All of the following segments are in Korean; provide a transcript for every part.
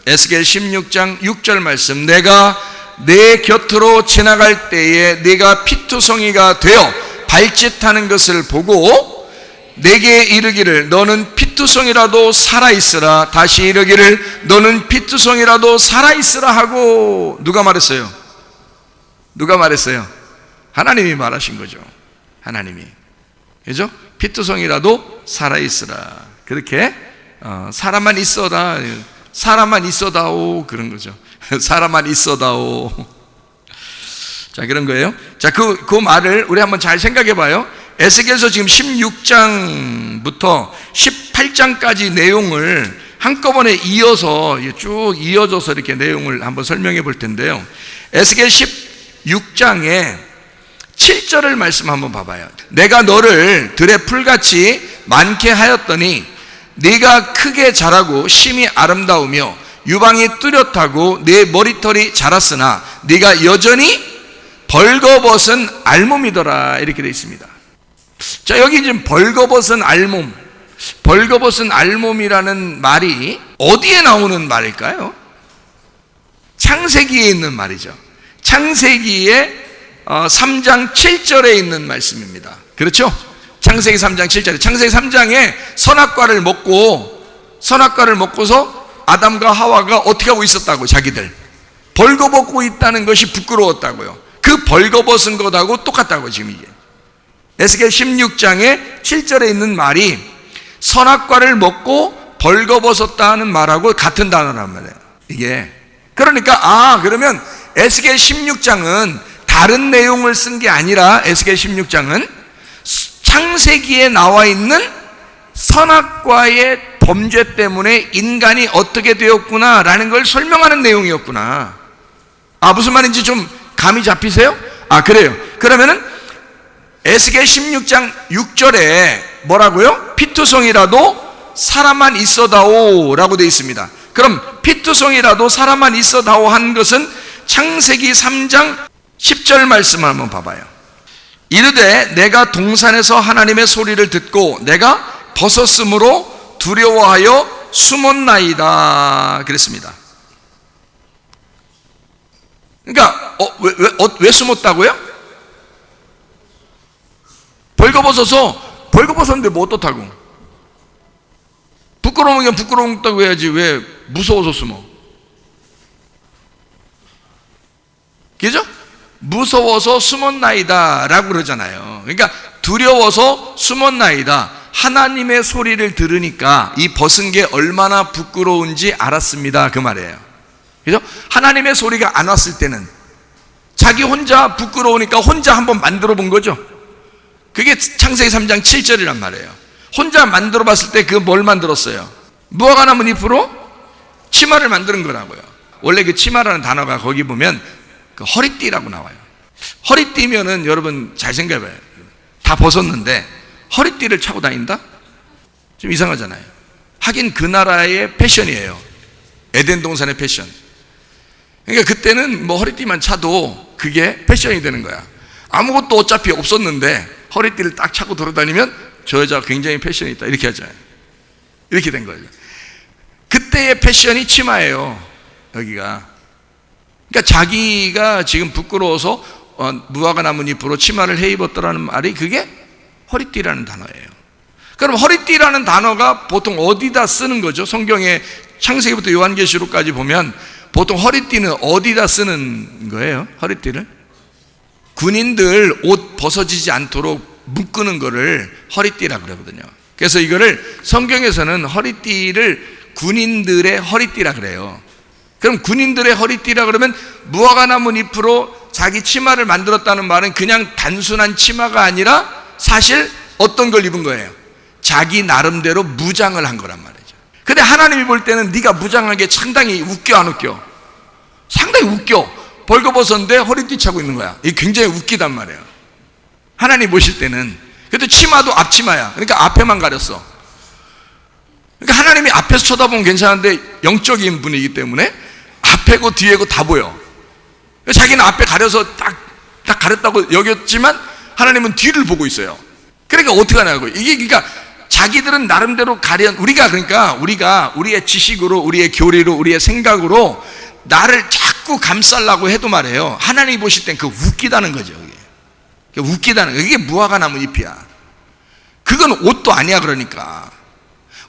에스겔 16장 6절 말씀, 내가 내 곁으로 지나갈 때에 네가 피투성이가 되어 발짓하는 것을 보고 내게 이르기를 너는 피투성이라도 살아있으라, 다시 이르기를 너는 피투성이라도 살아있으라 하고. 누가 말했어요? 누가 말했어요? 하나님이 말하신 거죠. 하나님이. 그죠? 피투성이라도 살아있으라. 그렇게 사람만 있어라, 사람만 있어다오, 그런 거죠. 사람만 있어다오. 자, 그런 거예요. 자, 그 말을 우리 한번 잘 생각해 봐요. 에스겔서 지금 16장부터 18장까지 내용을 한꺼번에 이어서 쭉 이어져서 이렇게 내용을 한번 설명해 볼 텐데요. 에스겔 16장에 7절을 말씀 한번 봐봐요. 내가 너를 들의 풀같이 많게 하였더니 네가 크게 자라고 심히 아름다우며 유방이 뚜렷하고 네 머리털이 자랐으나 네가 여전히 벌거벗은 알몸이더라, 이렇게 되어 있습니다. 자, 여기 지금 벌거벗은 알몸, 벌거벗은 알몸이라는 말이 어디에 나오는 말일까요? 창세기에 있는 말이죠. 창세기에 3장 7절에 있는 말씀입니다. 그렇죠? 창세기 3장 7절에, 창세기 3장에 선악과를 먹고서 아담과 하와가 어떻게 하고 있었다고? 자기들 벌거벗고 있다는 것이 부끄러웠다고요. 그 벌거벗은 것하고 똑같다고. 지금 이게 에스겔 16장에 7절에 있는 말이 선악과를 먹고 벌거벗었다는 말하고 같은 단어란 말이에요. 이게 그러니까 그러면 에스겔 16장은 다른 내용을 쓴 게 아니라 에스겔 16장은 창세기에 나와 있는 선악과의 범죄 때문에 인간이 어떻게 되었구나 라는 걸 설명하는 내용이었구나. 무슨 말인지 좀 감이 잡히세요? 그래요. 그러면은 에스겔 16장 6절에 뭐라고요? 피투성이라도 사람만 있어다오 라고 되어 있습니다. 그럼 피투성이라도 사람만 있어다오 한 것은 창세기 3장 10절 말씀을 한번 봐봐요. 이르되 내가 동산에서 하나님의 소리를 듣고 내가 벗었으므로 두려워하여 숨었나이다, 그랬습니다. 그러니까 왜 숨었다고요? 벌거벗었는데 뭐 어떻다고? 부끄러우면 부끄러웠다고 해야지 왜 무서워서 숨어? 그죠? 무서워서 숨었나이다 라고 그러잖아요. 그러니까 두려워서 숨었나이다. 하나님의 소리를 들으니까 이 벗은 게 얼마나 부끄러운지 알았습니다, 그 말이에요. 그죠? 하나님의 소리가 안 왔을 때는 자기 혼자 부끄러우니까 혼자 한번 만들어 본 거죠. 그게 창세기 3장 7절이란 말이에요. 혼자 만들어 봤을 때 그 뭘 만들었어요? 무화과 나무 잎으로 치마를 만드는 거라고요. 원래 그 치마라는 단어가 거기 보면 그 허리띠라고 나와요. 허리띠면은 여러분 잘 생각해봐요. 다 벗었는데 허리띠를 차고 다닌다? 좀 이상하잖아요. 하긴 그 나라의 패션이에요. 에덴 동산의 패션. 그러니까 그때는 뭐 허리띠만 차도 그게 패션이 되는 거야. 아무것도 어차피 없었는데 허리띠를 딱 차고 돌아다니면 저 여자가 굉장히 패션이 있다, 이렇게 하잖아요. 이렇게 된 거예요. 그때의 패션이 치마예요, 여기가. 그러니까 자기가 지금 부끄러워서 무화과 나뭇잎으로 치마를 해 입었더라는 말이 그게 허리띠라는 단어예요. 그럼 허리띠라는 단어가 보통 어디다 쓰는 거죠? 성경에 창세기부터 요한계시록까지 보면 보통 허리띠는 어디다 쓰는 거예요? 허리띠를? 군인들 옷 벗어지지 않도록 묶는 거를 허리띠라고 그러거든요. 그래서 이거를 성경에서는 허리띠를 군인들의 허리띠라 그래요. 그럼 군인들의 허리띠라 그러면 무화과 나뭇잎으로 자기 치마를 만들었다는 말은 그냥 단순한 치마가 아니라 사실 어떤 걸 입은 거예요? 자기 나름대로 무장을 한 거란 말이죠. 근데 하나님이 볼 때는 네가 무장한 게 상당히 웃겨, 안 웃겨? 상당히 웃겨. 벌거벗었는데 허리띠 차고 있는 거야. 이게 굉장히 웃기단 말이에요. 하나님 보실 때는. 그래도 치마도 앞치마야. 그러니까 앞에만 가렸어. 그러니까 하나님이 앞에서 쳐다보면 괜찮은데 영적인 분이기 때문에 앞에고 뒤에고 다 보여. 자기는 앞에 가려서 딱 가렸다고 여겼지만 하나님은 뒤를 보고 있어요. 그러니까 어떻게 하냐고. 이게 그러니까 자기들은 나름대로 그러니까 우리가 우리의 지식으로, 우리의 교리로, 우리의 생각으로 나를 자꾸 감싸려고 해도 말이에요, 하나님이 보실 땐 그 웃기다는 거죠. 그게 웃기다는 거. 이게 무화과 나무 잎이야. 그건 옷도 아니야. 그러니까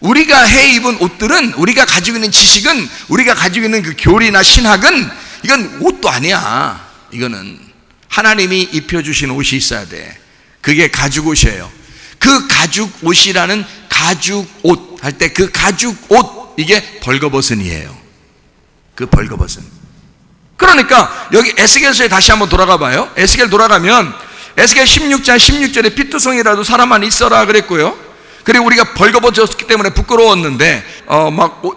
우리가 해 입은 옷들은, 우리가 가지고 있는 지식은, 우리가 가지고 있는 그 교리나 신학은, 이건 옷도 아니야. 이거는 하나님이 입혀주신 옷이 있어야 돼. 그게 가죽 옷이에요. 그 가죽 옷이라는 가죽 옷 할 때 그 가죽 옷, 이게 벌거벗은이에요. 그 벌거벗은. 그러니까 여기 에스겔서에 다시 한번 돌아가 봐요. 에스겔 돌아가면 에스겔 16장 16절에 피투성이라도 사람 안에 있어라 그랬고요. 그리고 우리가 벌거벗었기 때문에 부끄러웠는데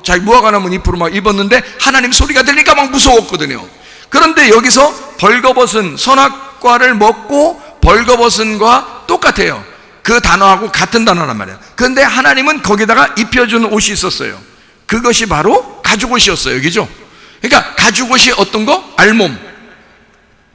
자기 무화과 나무 잎으로 막 입었는데 하나님 소리가 들리니까 막 무서웠거든요. 그런데 여기서 벌거벗은, 선악과를 먹고 벌거벗은과 똑같아요. 그 단어하고 같은 단어란 말이에요. 그런데 하나님은 거기다가 입혀주는 옷이 있었어요. 그것이 바로 가죽옷이었어요. 그죠? 그러니까 가죽옷이 어떤 거? 알몸.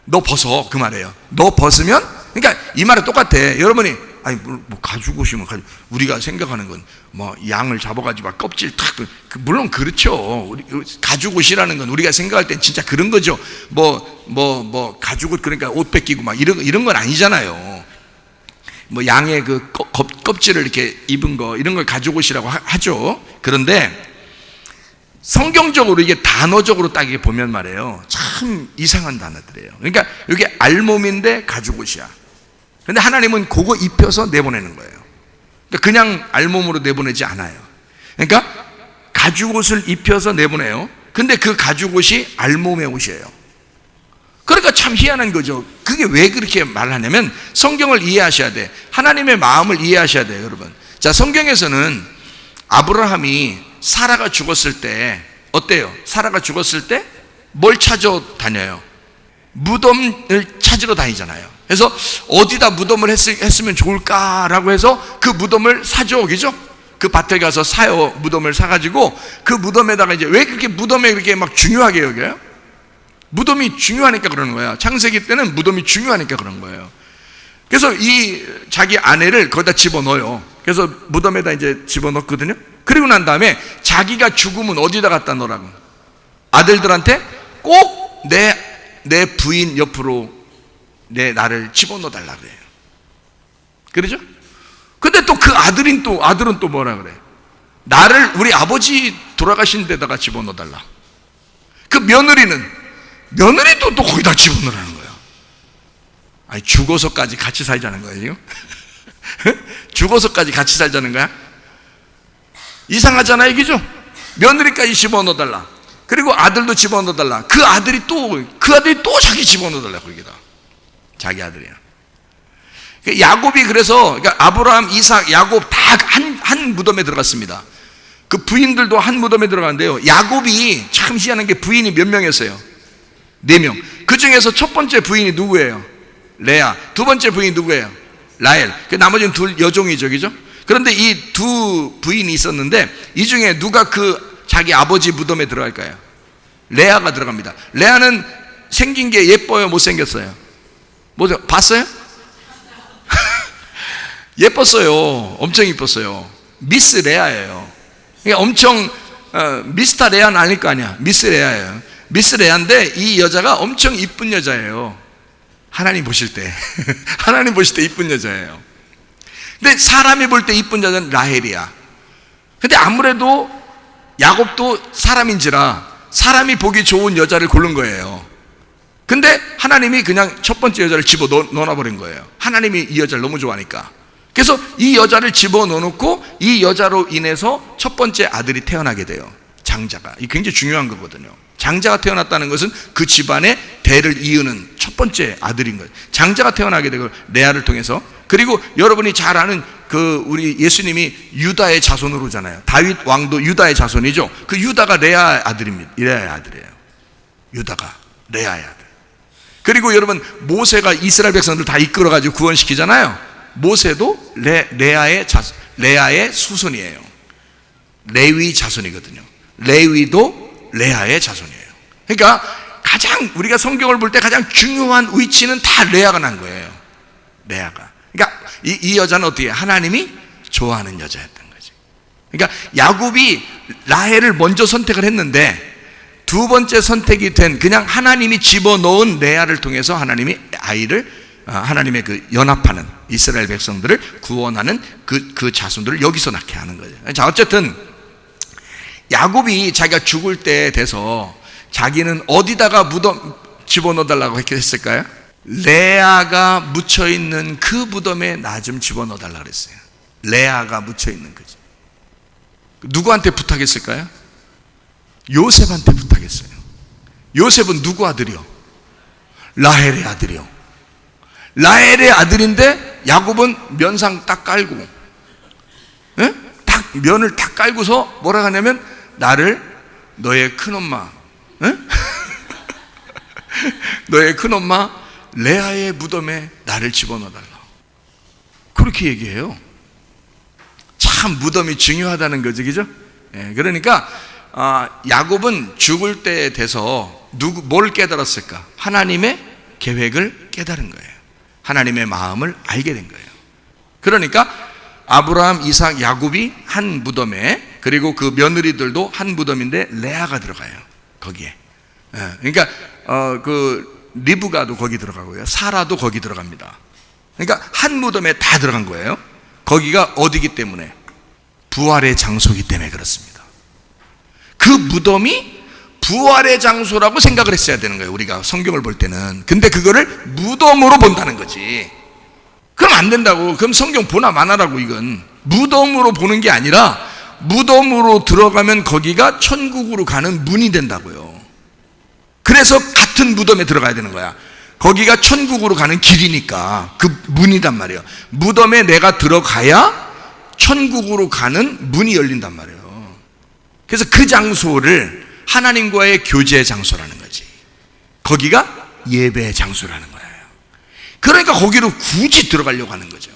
너 벗어, 그 말이에요. 너 벗으면, 그러니까 이 말은 똑같아. 여러분이 아니 뭐 가죽옷이면 우리가 생각하는 건 뭐 양을 잡아가지고 막 껍질 탁, 물론 그렇죠. 가죽옷이라는 건 우리가 생각할 땐 진짜 그런 거죠. 뭐 가죽옷, 그러니까 옷 뺏기고 막 이런 건 아니잖아요. 뭐 양의 그 껍질을 이렇게 입은 거, 이런 걸 가죽옷이라고 하죠. 그런데 성경적으로 이게 단어적으로 딱 이게 보면 말이에요, 참 이상한 단어들이에요. 그러니까 이게 알몸인데 가죽옷이야. 근데 하나님은 그거 입혀서 내보내는 거예요. 그러니까 그냥 알몸으로 내보내지 않아요. 그러니까 가죽옷을 입혀서 내보내요. 근데 그 가죽옷이 알몸의 옷이에요. 그러니까 참 희한한 거죠. 그게 왜 그렇게 말하냐면 성경을 이해하셔야 돼. 하나님의 마음을 이해하셔야 돼요, 여러분. 자, 성경에서는 아브라함이 사라가 죽었을 때 어때요? 사라가 죽었을 때 뭘 찾아 다녀요? 무덤을 찾으러 다니잖아요. 그래서 어디다 무덤을 했으면 좋을까라고 해서 그 무덤을 사죠, 그죠? 그 밭에 가서 사요. 무덤을 사가지고 그 무덤에다가 이제, 왜 그렇게 무덤에 그렇게 막 중요하게 여겨요? 무덤이 중요하니까 그러는 거야. 창세기 때는 무덤이 중요하니까 그런 거예요. 그래서 이 자기 아내를 거기다 집어넣어요. 그래서 무덤에다 이제 집어넣거든요. 그리고 난 다음에 자기가 죽으면 어디다 갖다 놓으라고? 아들들한테 꼭 내 부인 옆으로 나를 집어넣어 달라 그래요. 그러죠? 근데 또 그 아들은 또 뭐라 그래? 나를 우리 아버지 돌아가신 데다가 집어넣어 달라. 그 며느리도 또 거기다 집어넣으라는 거예요. 아니, 죽어서까지 같이 살자는 거예요. 죽어서까지 같이 살자는 거야? 이상하잖아요, 그죠? 며느리까지 집어넣어 달라. 그리고 아들도 집어넣어 달라. 그 아들이 또 자기 집어넣어 달라, 거기다. 자기 아들이야. 야곱이 그래서, 그러니까 아브라함, 이삭, 야곱 다 한 무덤에 들어갔습니다. 그 부인들도 한 무덤에 들어갔는데요, 야곱이 참 희한한 게 부인이 몇 명이었어요? 4명. 그 중에서 첫 번째 부인이 누구예요? 레아. 두 번째 부인이 누구예요? 라헬. 나머지는 둘 여종이죠, 그죠? 그런데 이 두 부인이 있었는데 이 중에 누가 그 자기 아버지 무덤에 들어갈까요? 레아가 들어갑니다. 레아는 생긴 게 예뻐요, 못생겼어요? 봤어요? 예뻤어요. 엄청 예뻤어요. 미스 레아예요. 그러니까 엄청 미스터 레아는 아닐 거 아니야. 미스 레아예요. 미스 레아인데 이 여자가 엄청 이쁜 여자예요. 하나님 보실 때 하나님 보실 때 이쁜 여자예요. 근데 사람이 볼 때 이쁜 여자는 라헬이야. 근데 아무래도 야곱도 사람인지라 사람이 보기 좋은 여자를 고른 거예요. 근데 하나님이 그냥 첫 번째 여자를 집어넣어버린 거예요. 하나님이 이 여자를 너무 좋아하니까. 그래서 이 여자를 집어넣어놓고 이 여자로 인해서 첫 번째 아들이 태어나게 돼요. 장자가. 이게 굉장히 중요한 거거든요. 장자가 태어났다는 것은 그 집안의 대를 이으는 첫 번째 아들인 거예요. 장자가 태어나게 되고 레아를 통해서. 그리고 여러분이 잘 아는 그 우리 예수님이 유다의 자손으로잖아요. 다윗 왕도 유다의 자손이죠. 그 유다가 레아의 아들입니다. 레아의 아들이에요. 유다가 레아의 아들. 그리고 여러분 모세가 이스라엘 백성들 다 이끌어가지고 구원시키잖아요. 모세도 레아의 수손이에요. 레위 자손이거든요. 레위도 레아의 자손이에요. 그러니까 가장 우리가 성경을 볼 때 가장 중요한 위치는 다 레아가 난 거예요. 레아가. 그러니까 이 여자는 어떻게 해요? 하나님이 좋아하는 여자였던 거지. 그러니까 야곱이 라헬을 먼저 선택을 했는데 두 번째 선택이 된 그냥 하나님이 집어넣은 레아를 통해서 하나님이 아이를 하나님의 그 연합하는 이스라엘 백성들을 구원하는 그 자손들을 여기서 낳게 하는 거죠. 자, 어쨌든 야곱이 자기가 죽을 때 돼서 자기는 어디다가 집어넣어달라고 했을까요? 레아가 묻혀있는 그 무덤에 나 좀 집어넣어달라고 그랬어요. 레아가 묻혀있는 거지. 누구한테 부탁했을까요? 요셉한테 부탁했어요. 요셉은 누구 아들이요? 라헬의 아들이요. 라헬의 아들인데 야곱은 면상 딱 깔고, 예? 딱 면을 딱 깔고서 뭐라 하냐면 나를 너의 큰엄마, 예? 너의 큰엄마 레아의 무덤에 나를 집어넣어달라. 그렇게 얘기해요. 참 무덤이 중요하다는 거죠, 그죠? 예, 그러니까 야곱은 죽을 때에 돼서 뭘 깨달았을까? 하나님의 계획을 깨달은 거예요. 하나님의 마음을 알게 된 거예요. 그러니까 아브라함, 이삭, 야곱이 한 무덤에, 그리고 그 며느리들도 한 무덤인데 레아가 들어가요, 거기에. 예, 그러니까 그 리브가도 거기 들어가고요, 사라도 거기 들어갑니다. 그러니까 한 무덤에 다 들어간 거예요. 거기가 어디기 때문에? 부활의 장소이기 때문에 그렇습니다. 그 무덤이 부활의 장소라고 생각을 했어야 되는 거예요, 우리가 성경을 볼 때는. 근데 그거를 무덤으로 본다는 거지. 그럼 안 된다고. 그럼 성경 보나 마나라고. 이건 무덤으로 보는 게 아니라 무덤으로 들어가면 거기가 천국으로 가는 문이 된다고요. 그래서 같은 무덤에 들어가야 되는 거야. 거기가 천국으로 가는 길이니까 그 문이단 말이에요. 무덤에 내가 들어가야 천국으로 가는 문이 열린단 말이에요. 그래서 그 장소를 하나님과의 교제 장소라는 거지. 거기가 예배 장소라는 거예요. 그러니까 거기로 굳이 들어가려고 하는 거죠.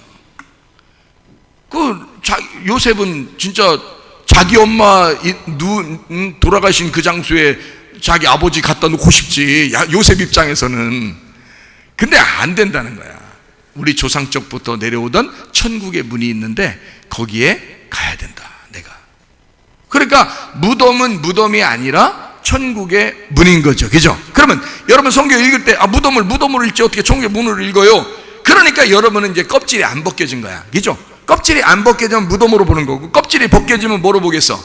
요셉은 진짜 자기 엄마 돌아가신 그 장소에 자기 아버지 갖다 놓고 싶지, 요셉 입장에서는. 근데 안 된다는 거야. 우리 조상 쪽부터 내려오던 천국의 문이 있는데 거기에 가야 된다, 내가. 그러니까 무덤은 무덤이 아니라 천국의 문인 거죠, 그죠? 그러면 여러분 성경 읽을 때 무덤으로 읽지 어떻게 천국의 문으로 읽어요? 그러니까 여러분은 이제 껍질이 안 벗겨진 거야, 그죠? 껍질이 안 벗겨지면 무덤으로 보는 거고, 껍질이 벗겨지면 뭐로 보겠어?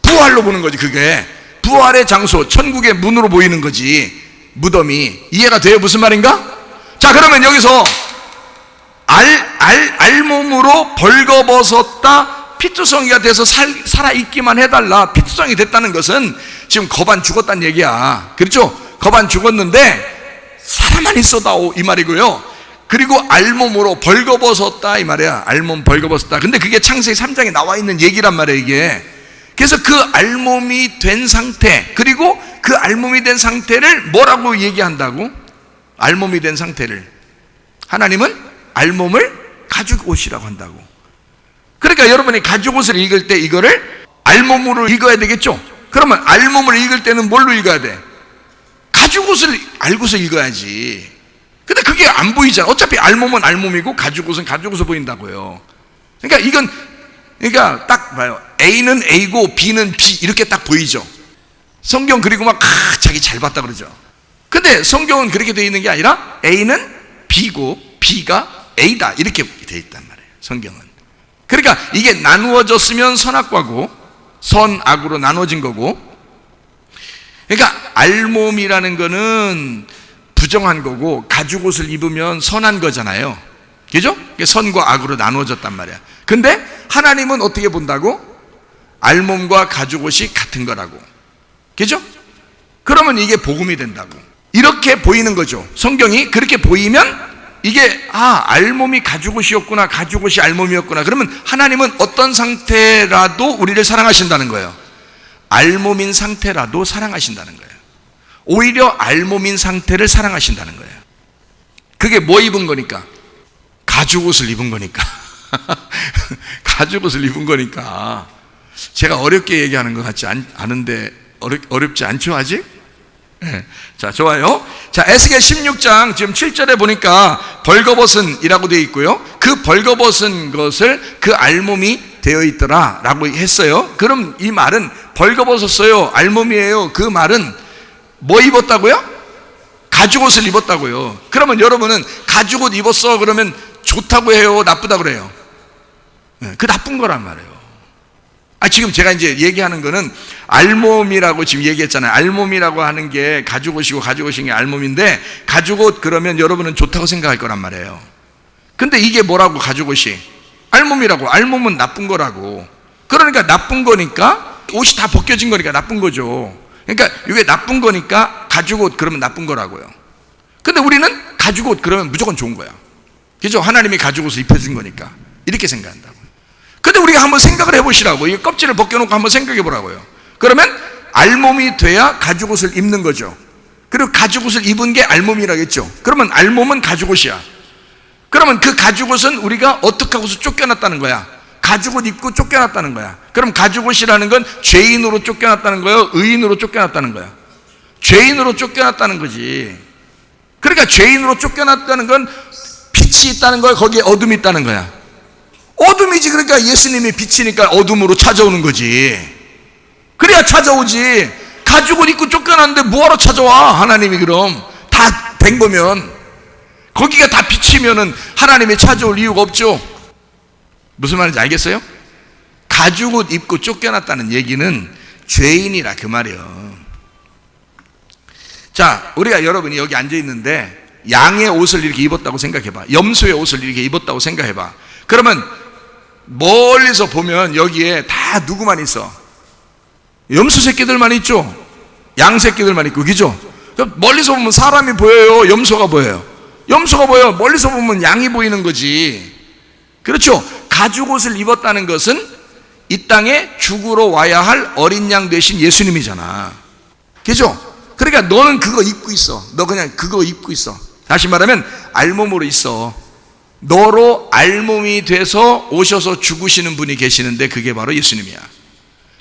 부활로 보는 거지. 그게 부활의 장소, 천국의 문으로 보이는 거지, 무덤이. 이해가 돼요? 무슨 말인가? 자, 그러면 여기서 알몸으로 벌거벗었다, 피투성이가 돼서 살아있기만 해달라, 피투성이 됐다는 것은 지금 거반 죽었다는 얘기야. 그렇죠? 거반 죽었는데 살아만 있어다오, 이 말이고요. 그리고 알몸으로 벌거벗었다, 이 말이야. 알몸 벌거벗었다. 근데 그게 창세기 3장에 나와 있는 얘기란 말이야, 이게. 그래서 그 알몸이 된 상태, 그리고 그 알몸이 된 상태를 뭐라고 얘기한다고? 알몸이 된 상태를 하나님은 알몸을 가죽옷이라고 한다고. 그러니까 여러분이 가죽옷을 읽을 때 이거를 알몸으로 읽어야 되겠죠? 그러면 알몸을 읽을 때는 뭘로 읽어야 돼? 가죽옷을 알고서 읽어야지. 근데 그게 안 보이잖아. 어차피 알몸은 알몸이고 가죽옷은 가죽옷으로 보인다고요. 그러니까 딱 봐요. A는 A고 B는 B, 이렇게 딱 보이죠. 성경 그리고 막 자기 잘 봤다 그러죠. 근데 성경은 그렇게 되어 있는 게 아니라 A는 B고 B가 A다, 이렇게 되어 있단 말이에요, 성경은. 그러니까 이게 나누어졌으면 선악과고 선악으로 나눠진 거고, 그러니까 알몸이라는 거는 부정한 거고 가죽옷을 입으면 선한 거잖아요, 그죠? 선과 악으로 나누어졌단 말이야. 근데 하나님은 어떻게 본다고? 알몸과 가죽옷이 같은 거라고, 그죠? 그러면 이게 복음이 된다고. 이렇게 보이는 거죠. 성경이 그렇게 보이면 이게 알몸이 가죽옷이었구나, 가죽옷이 알몸이었구나. 그러면 하나님은 어떤 상태라도 우리를 사랑하신다는 거예요. 알몸인 상태라도 사랑하신다는 거예요. 오히려 알몸인 상태를 사랑하신다는 거예요. 그게 뭐 입은 거니까? 가죽옷을 입은 거니까. 가죽옷을 입은 거니까. 제가 어렵게 얘기하는 것 같지 않은데 어렵지 않죠, 아직? 자, 좋아요. 자, 에스겔 16장 지금 7절에 보니까 벌거벗은이라고 되어 있고요. 그 벌거벗은 것을 그 알몸이 되어 있더라 라고 했어요. 그럼 이 말은 벌거벗었어요, 알몸이에요, 그 말은 뭐 입었다고요? 가죽옷을 입었다고요. 그러면 여러분은 가죽옷 입었어 그러면 좋다고 해요, 나쁘다고 그래요? 그 나쁜 거란 말이에요. 지금 제가 이제 얘기하는 거는 알몸이라고 지금 얘기했잖아요. 알몸이라고 하는 게 가죽옷이고 가죽옷인 게 알몸인데, 가죽옷 그러면 여러분은 좋다고 생각할 거란 말이에요. 근데 이게 뭐라고? 가죽옷이 알몸이라고. 알몸은 나쁜 거라고. 그러니까 나쁜 거니까 옷이 다 벗겨진 거니까 나쁜 거죠. 그러니까 이게 나쁜 거니까 가죽옷 그러면 나쁜 거라고요. 근데 우리는 가죽옷 그러면 무조건 좋은 거야. 그죠? 하나님이 가죽옷을 입혀준 거니까 이렇게 생각한다고. 근데 우리가 한번 생각을 해보시라고. 이 껍질을 벗겨놓고 한번 생각해 보라고요. 그러면 알몸이 돼야 가죽옷을 입는 거죠. 그리고 가죽옷을 입은 게 알몸이라겠죠. 그러면 알몸은 가죽옷이야. 그러면 그 가죽옷은 우리가 어떻게 하고서 쫓겨났다는 거야? 가죽옷 입고 쫓겨났다는 거야. 그럼 가죽옷이라는 건 죄인으로 쫓겨났다는 거예요? 의인으로 쫓겨났다는 거야? 죄인으로 쫓겨났다는 거지. 그러니까 죄인으로 쫓겨났다는 건 빛이 있다는 거야, 거기에 어둠이 있다는 거야? 어둠이지. 그러니까 예수님이 빛이니까 어둠으로 찾아오는 거지. 그래야 찾아오지. 가죽옷 입고 쫓겨났는데 뭐하러 찾아와? 하나님이 그럼 다 된 거면, 거기가 다 빛이면은 하나님이 찾아올 이유가 없죠. 무슨 말인지 알겠어요? 가죽옷 입고 쫓겨났다는 얘기는 죄인이라 그 말이에요. 자, 우리가 여러분이 여기 앉아 있는데 양의 옷을 이렇게 입었다고 생각해봐. 염소의 옷을 이렇게 입었다고 생각해봐. 그러면 멀리서 보면 여기에 다 누구만 있어? 염소 새끼들만 있죠? 양 새끼들만 있고, 그죠? 멀리서 보면 사람이 보여요? 염소가 보여요? 염소가 보여. 멀리서 보면 양이 보이는 거지. 그렇죠? 가죽옷을 입었다는 것은 이 땅에 죽으러 와야 할 어린 양 되신 예수님이잖아. 그죠? 그러니까 너는 그거 입고 있어. 너 그냥 그거 입고 있어. 다시 말하면 알몸으로 있어. 너로 알몸이 돼서 오셔서 죽으시는 분이 계시는데 그게 바로 예수님이야.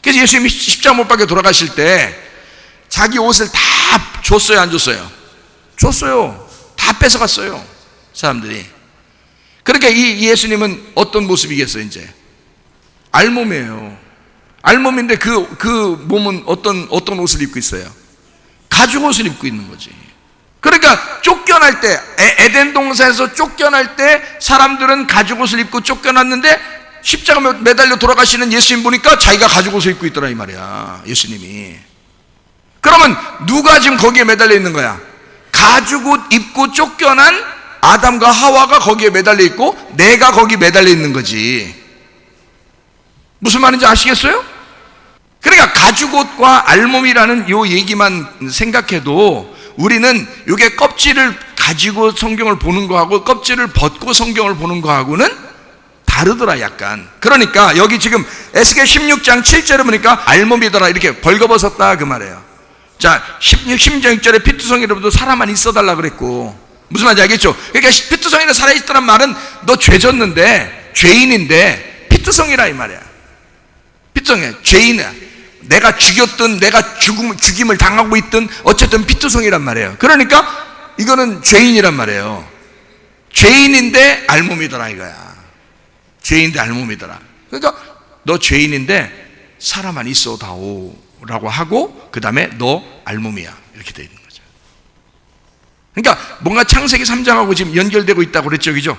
그래서 예수님이 십자가 못 박혀 돌아가실 때 자기 옷을 다 줬어요, 안 줬어요? 줬어요. 다 뺏어갔어요, 사람들이. 그러니까 이 예수님은 어떤 모습이겠어요? 이제 알몸이에요. 알몸인데 그 몸은 어떤 옷을 입고 있어요? 가죽옷을 입고 있는 거지. 그러니까 쫓겨날 때, 에덴 동산에서 쫓겨날 때 사람들은 가죽옷을 입고 쫓겨났는데 십자가 매달려 돌아가시는 예수님 보니까 자기가 가죽옷을 입고 있더라 이 말이야, 예수님이. 그러면 누가 지금 거기에 매달려 있는 거야? 가죽옷 입고 쫓겨난 아담과 하와가 거기에 매달려 있고 내가 거기 매달려 있는 거지. 무슨 말인지 아시겠어요? 그러니까 가죽옷과 알몸이라는 요 얘기만 생각해도 우리는 이게 껍질을 가지고 성경을 보는 거하고 껍질을 벗고 성경을 보는 거하고는 다르더라 약간. 그러니까 여기 지금 에스겔 16장 7절에 보니까 알몸이더라 이렇게 벌거벗었다 그 말이에요. 자, 16절에 피투성이로부터 살아만 있어달라 그랬고, 무슨 말인지 알겠죠? 그러니까 피투성이는 살아있다는 말은 너 죄졌는데, 죄인인데 피투성이라 이 말이야. 피투성이야, 죄인이야. 내가 죽였든 내가 죽임을 당하고 있든 어쨌든 피투성이란 말이에요. 그러니까 이거는 죄인이란 말이에요. 죄인인데 알몸이더라 이거야. 죄인인데 알몸이더라. 그러니까 너 죄인인데 살아만 있어다오 라고 하고 그 다음에 너 알몸이야 이렇게 되어 있는 거죠. 그러니까 뭔가 창세기 3장하고 지금 연결되고 있다고 그랬죠, 그죠?